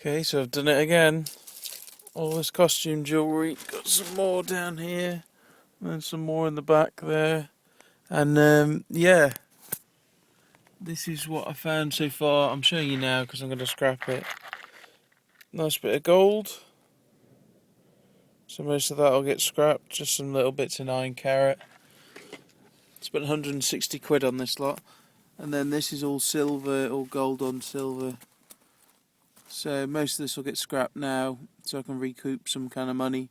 Okay, so I've done it again. All this costume jewellery. Got some more down here. And some more in the back there. And yeah, this is what I found so far. I'm showing you now because I'm going to scrap it. Nice bit of gold. So most of that will get scrapped. Just some little bits of 9 carat. Spent 160 quid on this lot. And then this is all silver, all gold on silver. So most of this will get scrapped now, so I can recoup some kind of money.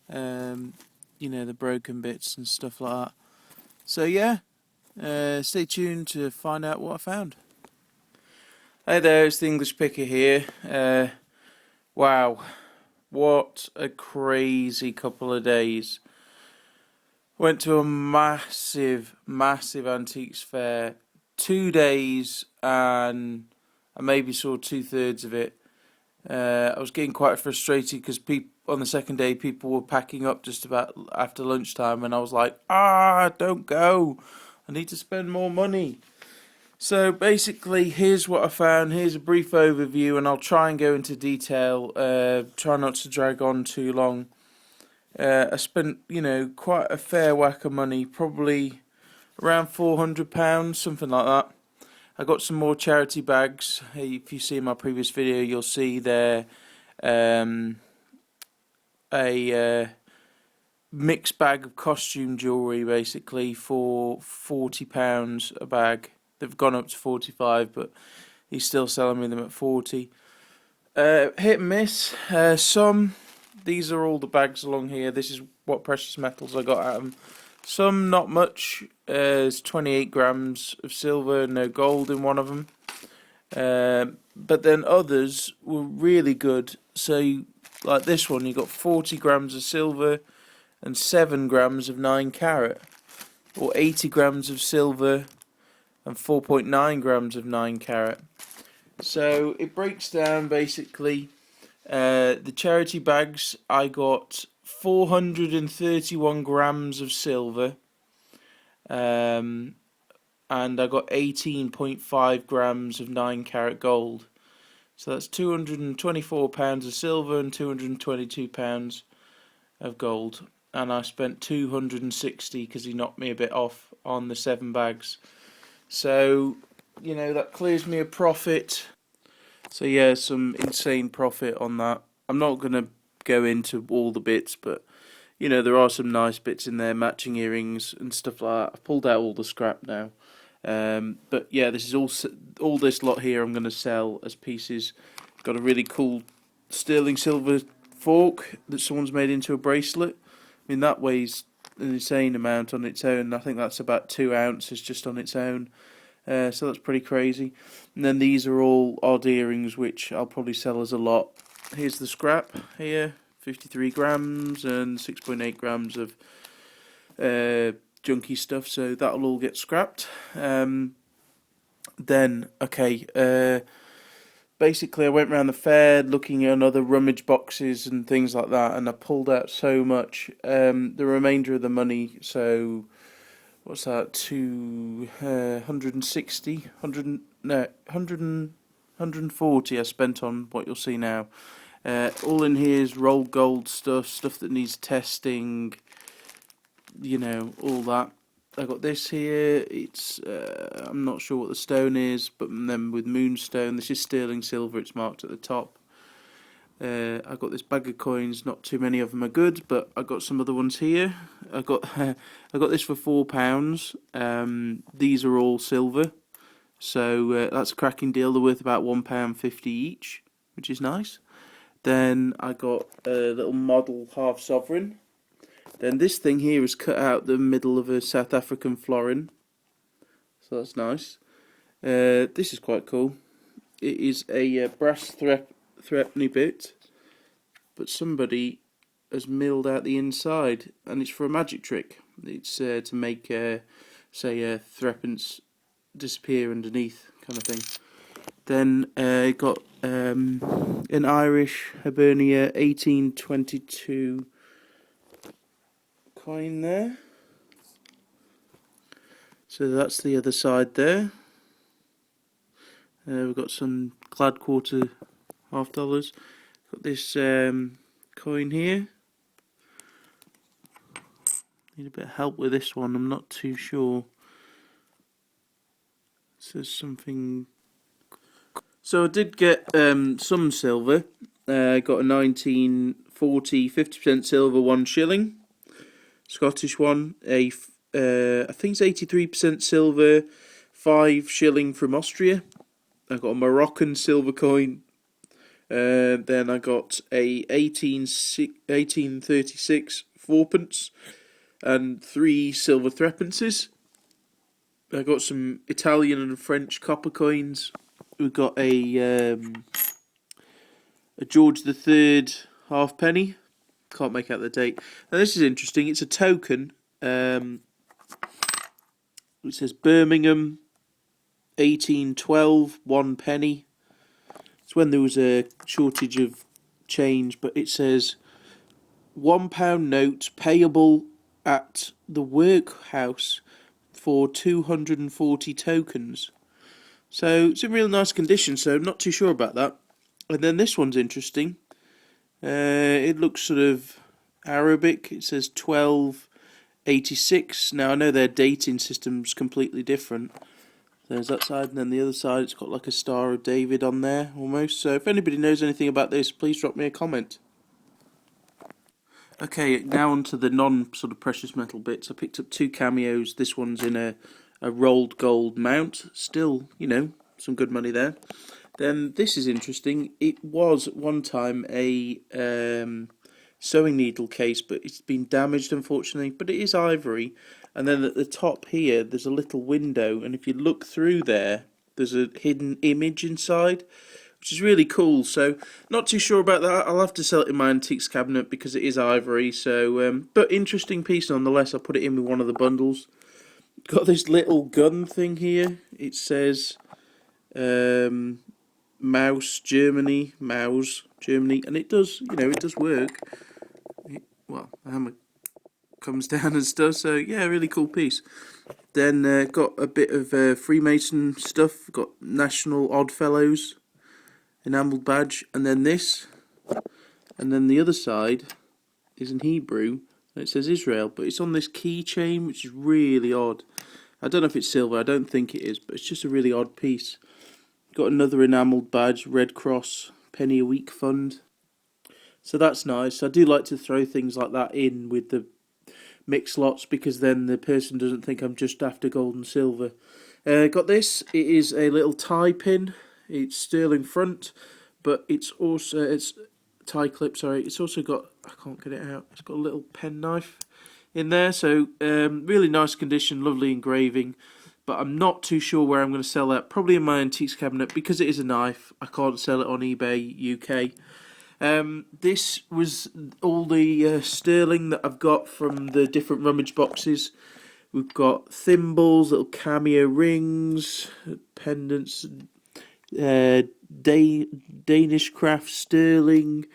You know, the broken bits and stuff like that. So yeah, stay tuned to find out what I found. Hey there, it's the English Picker here. Wow, what a crazy couple of days. Went to a massive antiques fair. 2 days, and I maybe saw 2/3 of it. I was getting quite frustrated because on the second day people were packing up just about after lunchtime, and I was like, don't go. I need to spend more money. So basically, here's what I found. Here's a brief overview, and I'll try and go into detail. Try not to drag on too long. I spent, quite a fair whack of money, probably around £400, something like that. I got some more charity bags. If you see my previous video, you'll see there a mixed bag of costume jewellery, basically, for £40 a bag. They've gone up to 45, but he's still selling me them at 40. Hit and miss. These are all the bags along here. This is what precious metals I got at them. Some not much. There's 28 grams of silver, no gold in one of them. But then others were really good. So, like this one, you got 40 grams of silver and 7 grams of 9 carat, or 80 grams of silver and 4.9 grams of 9 carat. So it breaks down basically. The charity bags, I got 431 grams of silver, and I got 18.5 grams of 9 carat gold. So that's £224 of silver and £222 of gold. And I spent 260 because he knocked me a bit off on the 7 bags. So, that clears me a profit. So yeah, some insane profit on that. I'm not going to go into all the bits, but there are some nice bits in there, matching earrings and stuff like that. I've pulled out all the scrap now. But yeah, this is all this lot here I'm going to sell as pieces. Got a really cool sterling silver fork that someone's made into a bracelet. I mean, that weighs an insane amount on its own. I think that's about 2 ounces just on its own. So that's pretty crazy. And then these are all odd earrings, which I'll probably sell as a lot. Here's the scrap here, 53 grams and 6.8 grams of junky stuff. So that'll all get scrapped. Basically I went around the fair looking at other rummage boxes and things like that, and I pulled out so much. The remainder of the money, so what's that, 140 I spent on what you'll see now. All in here is rolled gold stuff that needs testing, all that. I got this here. It's I'm not sure what the stone is, but then with moonstone. This is sterling silver. It's marked at the top. I got this bag of coins. Not too many of them are good, but I got some other ones here. I got this for £4. These are all silver, so that's a cracking deal. They're worth about £1.50 each, which is nice. Then I got a little model half sovereign. Then this thing here is cut out the middle of a South African florin, so that's nice. This is quite cool. It is a brass threepenny bit, but somebody has milled out the inside, and it's for a magic trick. It's to make, say, threepence disappear underneath, kind of thing. Then got an Irish Hibernia 1822 coin there. So that's the other side there. We've got some clad quarter $half. Got this coin here. Need a bit of help with this one, I'm not too sure. It says something. So I did get some silver. Got a 1940 50% silver 1 shilling. Scottish one. I think it's 83% silver 5 shilling from Austria. I got a Moroccan silver coin. Then I got a 1836 fourpence and 3 silver threepences. I got some Italian and French copper coins. We've got a George III halfpenny. Can't make out the date. Now this is interesting. It's a token. It says Birmingham 1812 1 penny. It's when there was a shortage of change, but it says £1 note payable at the workhouse for 240 tokens. So it's in real nice condition, so I'm not too sure about that. And then this one's interesting. It looks sort of Arabic. It says 1286. Now I know their dating system's completely different. There's that side, and then the other side it's got like a Star of David on there almost. So if anybody knows anything about this, please drop me a comment. Okay, now on to the non sort of precious metal bits. I picked up 2 cameos. This one's in a rolled gold mount. Still, you know, some good money there. Then this is interesting. It was at one time a sewing needle case, but it's been damaged unfortunately. But it is ivory. And then at the top here, there's a little window, and if you look through there, there's a hidden image inside, which is really cool. So not too sure about that. I'll have to sell it in my antiques cabinet because it is ivory. So, but interesting piece nonetheless. I'll put it in with one of the bundles. Got this little gun thing here. It says Maus Germany, and it does, you know, it does work. Well, the hammer comes down and stuff, so yeah, really cool piece. Then got a bit of Freemason stuff. Got National Oddfellows enamelled badge, and then this, and then the other side is in Hebrew and it says Israel, but it's on this keychain, which is really odd. I don't know if it's silver, I don't think it is, but it's just a really odd piece. Got another enamelled badge, Red Cross penny a week fund, so that's nice. I do like to throw things like that in with the mix lots, because then the person doesn't think I'm just after gold and silver. Got this. It is a little tie pin. It's sterling front, but it's tie clip. Sorry, it's also got, I can't get it out. It's got a little pen knife in there. So really nice condition, lovely engraving. But I'm not too sure where I'm going to sell that. Probably in my antiques cabinet, because it is a knife. I can't sell it on eBay UK. This was all the sterling that I've got from the different rummage boxes. We've got thimbles, little cameo rings, pendants, Danish craft sterling.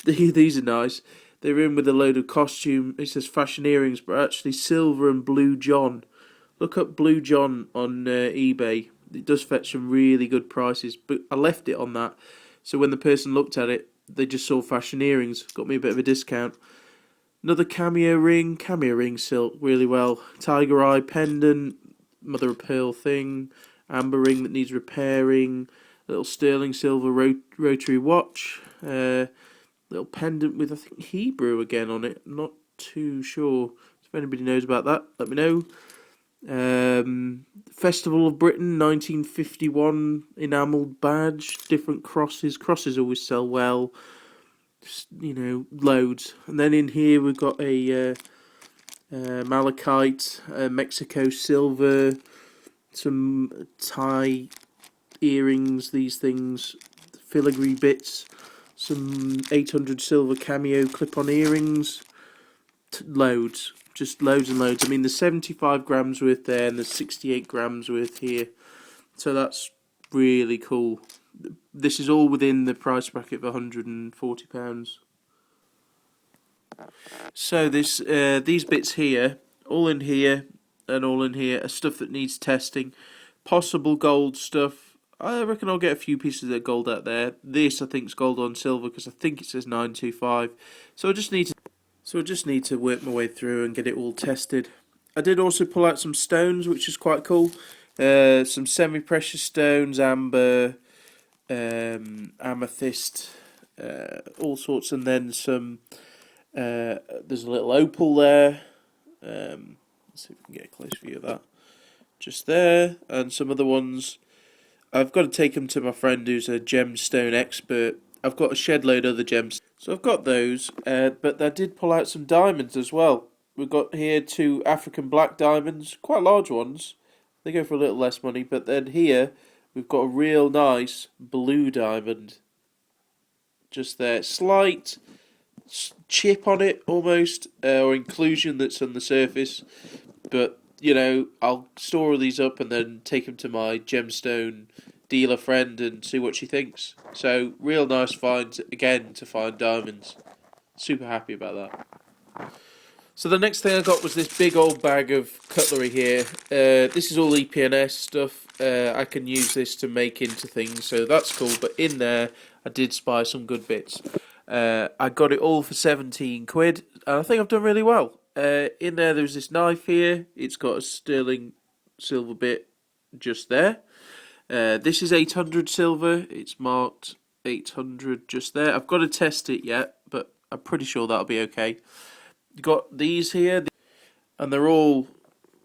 These are nice. They're in with a load of costume. It says fashion earrings, but actually silver and blue John. Look up Blue John on eBay. It does fetch some really good prices, but I left it on that. So when the person looked at it, they just saw fashion earrings. Got me a bit of a discount. Another cameo ring silk, really well. Tiger eye pendant, mother of pearl thing, amber ring that needs repairing, little sterling silver rotary watch, little pendant with I think Hebrew again on it. I'm not too sure. If anybody knows about that, let me know. Festival of Britain 1951 enamelled badge, different crosses. Crosses always sell well, you know, loads. And then in here we've got a malachite, Mexico silver, some tie earrings, these things, filigree bits, some 800 silver cameo clip-on earrings, loads. Just loads and loads. I mean, there's 75 grams worth there, and there's 68 grams worth here. So that's really cool. This is all within the price bracket of £140. So this these bits here, all in here and all in here, are stuff that needs testing. Possible gold stuff. I reckon I'll get a few pieces of gold out there. This I think is gold on silver because I think it says 925. So I just need to work my way through and get it all tested. I did also pull out some stones, which is quite cool. Some semi-precious stones, amber, amethyst, all sorts, and then some. There's a little opal there. Let's see if we can get a close view of that. Just there, and some other ones. I've got to take them to my friend who's a gemstone expert. I've got a shed load of other gems, so I've got those. But I did pull out some diamonds as well. We've got here 2 African black diamonds, quite large ones. They go for a little less money, but then here we've got a real nice blue diamond. Just there, slight chip on it almost, or inclusion that's on the surface. But you know, I'll store all these up and then take them to my gemstone dealer friend and see what she thinks. So, real nice finds again to find diamonds. Super happy about that. So the next thing I got was this big old bag of cutlery here. This is all EPNS stuff. I can use this to make into things, so that's cool. But in there, I did spy some good bits. I got it all for 17 quid, and I think I've done really well. In there's this knife here. It's got a sterling silver bit just there. This is 800 silver. It's marked 800 just there. I've got to test it yet, but I'm pretty sure that'll be okay. Got these here, and they're all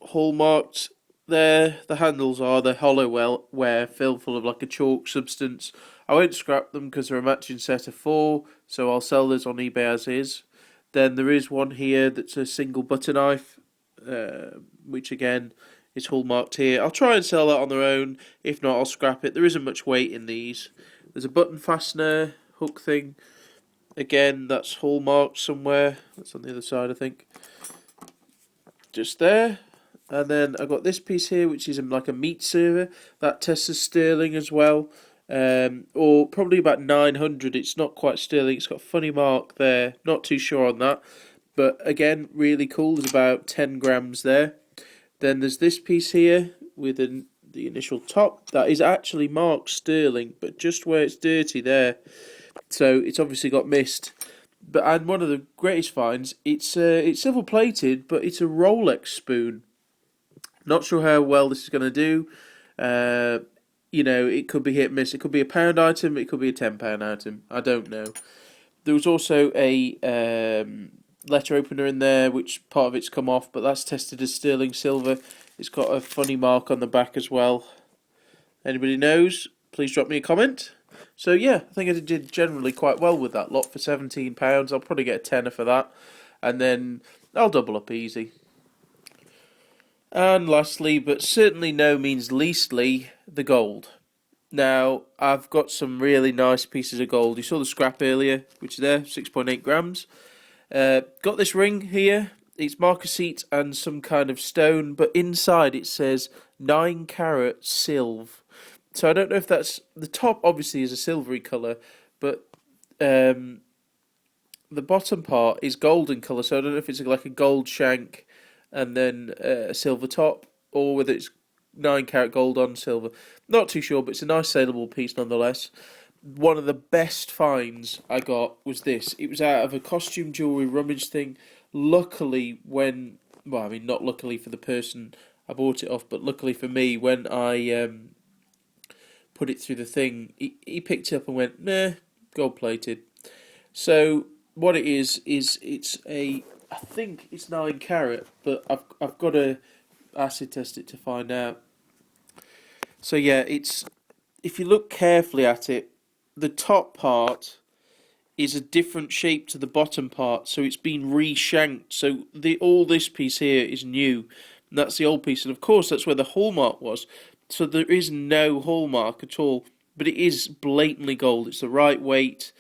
hallmarked there. The handles are the hollow ware filled full of like a chalk substance. I won't scrap them because they're a matching set of 4, so I'll sell this on eBay as is. Then there is one here that's a single butter knife, which again is hallmarked here. I'll try and sell that on their own. If not, I'll scrap it. There isn't much weight in these. There's a button fastener hook thing. Again, that's hallmarked somewhere. That's on the other side, I think. Just there. And then I've got this piece here, which is like a meat server. That tests as sterling as well. Or probably about 900. It's not quite sterling. It's got a funny mark there. Not too sure on that. But again, really cool. There's about 10 grams there. Then there's this piece here with the initial top. That is actually marked sterling, but just where it's dirty there. So it's obviously got missed. And one of the greatest finds, it's silver plated, but it's a Rolex spoon. Not sure how well this is going to do. You know, it could be hit and miss. It could be a £1 item. It could be a £10 item. I don't know. There was also a letter opener in there, which part of it's come off, but that's tested as sterling silver. It's got a funny mark on the back as well. Anybody knows? Please drop me a comment. So yeah, I think I did generally quite well with that lot for £17. I'll probably get a tenner for that, and then I'll double up easy. And lastly, but certainly no means leastly, the gold. Now, I've got some really nice pieces of gold. You saw the scrap earlier, which is there, 6.8 grams. Got this ring here. It's marcassite and some kind of stone, but inside it says 9 carat silv. So I don't know if that's... The top obviously is a silvery colour, but the bottom part is golden colour, so I don't know if it's like a gold shank and then a silver top, or whether it's 9 carat gold on silver. Not too sure, but it's a nice saleable piece nonetheless. One of the best finds I got was this. It was out of a costume jewellery rummage thing. Luckily, not luckily for the person I bought it off, but luckily for me, when I put it through the thing, he picked it up and went, nah, gold plated. So what it is it's I think it's 9 carat, but I've got to acid test it to find out. So yeah, if you look carefully at it, the top part is a different shape to the bottom part, so it's been reshanked. So all this piece here is new, and that's the old piece, and of course that's where the hallmark was. So there is no hallmark at all, but it is blatantly gold. It's the right weight,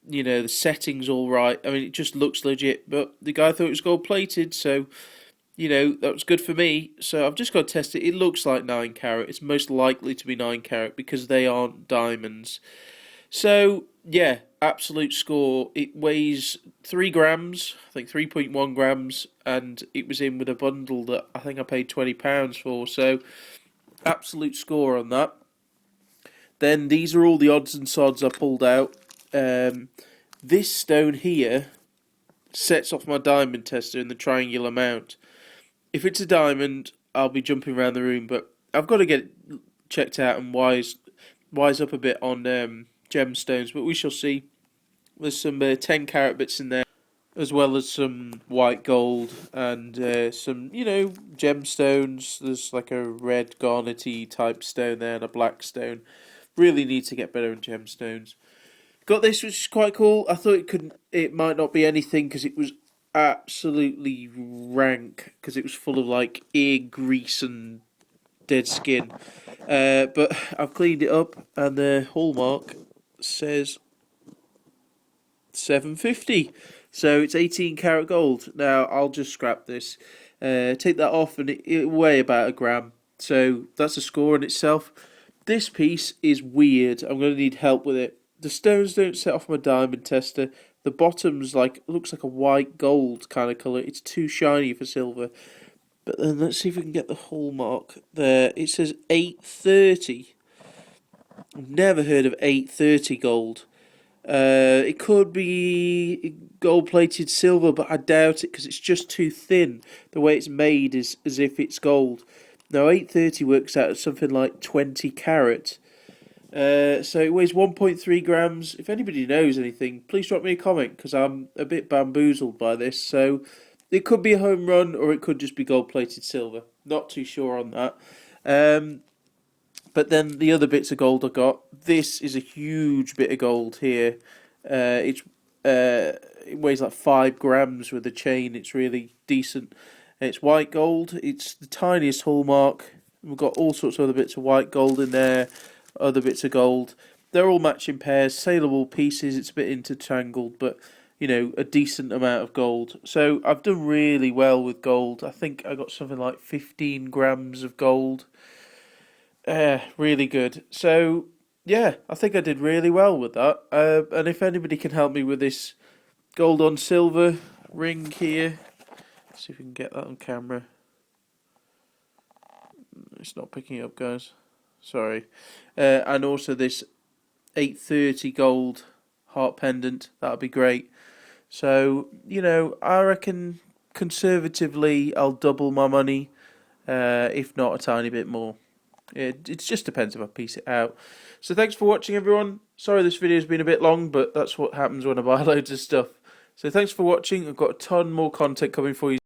you know, the setting's all right. I mean, it just looks legit, but the guy thought it was gold plated, so, you know, that was good for me. So I've just got to test it. It looks like 9 carat. It's most likely to be 9 carat because they aren't diamonds. So, yeah, absolute score. It weighs 3 grams, I think 3.1 grams, and it was in with a bundle that I think I paid £20 for. So, absolute score on that. Then these are all the odds and sods I pulled out. This stone here sets off my diamond tester in the triangular mount. If it's a diamond, I'll be jumping around the room, but I've got to get it checked out and wise up a bit on gemstones, but we shall see. There's some 10 carat bits in there, as well as some white gold and some, gemstones. There's like a red garnety type stone there and a black stone. Really need to get better in gemstones. Got this, which is quite cool. I thought it might not be anything because it was absolutely rank because it was full of like ear grease and dead skin. But I've cleaned it up and the hallmark says 750. So it's 18 karat gold. Now I'll just scrap this, take that off, and it weigh about a gram. So that's a score in itself. This piece is weird. I'm going to need help with it. The stones don't set off my diamond tester. The bottom's looks like a white gold kind of colour. It's too shiny for silver. But then let's see if we can get the hallmark there. It says 830. I've never heard of 830 gold. It could be gold-plated silver, but I doubt it because it's just too thin. The way it's made is as if it's gold. Now 830 works out at something like 20 carat. So it weighs 1.3 grams. If anybody knows anything, please drop me a comment because I'm a bit bamboozled by this. So it could be a home run or it could just be gold-plated silver. Not too sure on that. But then the other bits of gold I got. This is a huge bit of gold here. It weighs like 5 grams with a chain. It's really decent. It's white gold. It's the tiniest hallmark. We've got all sorts of other bits of white gold in there. Other bits of gold. They're all matching pairs. Saleable pieces. It's a bit intertangled, but a decent amount of gold. So I've done really well with gold. I think I got something like 15 grams of gold. Really good. So, yeah, I think I did really well with that. And if anybody can help me with this gold on silver ring here, see if we can get that on camera. It's not picking up, guys. Sorry. And also this 830 gold heart pendant. That would be great. So, I reckon conservatively I'll double my money, if not a tiny bit more. It just depends if I piece it out. So thanks for watching, everyone. Sorry this video's been a bit long, but that's what happens when I buy loads of stuff. So thanks for watching. I've got a ton more content coming for you.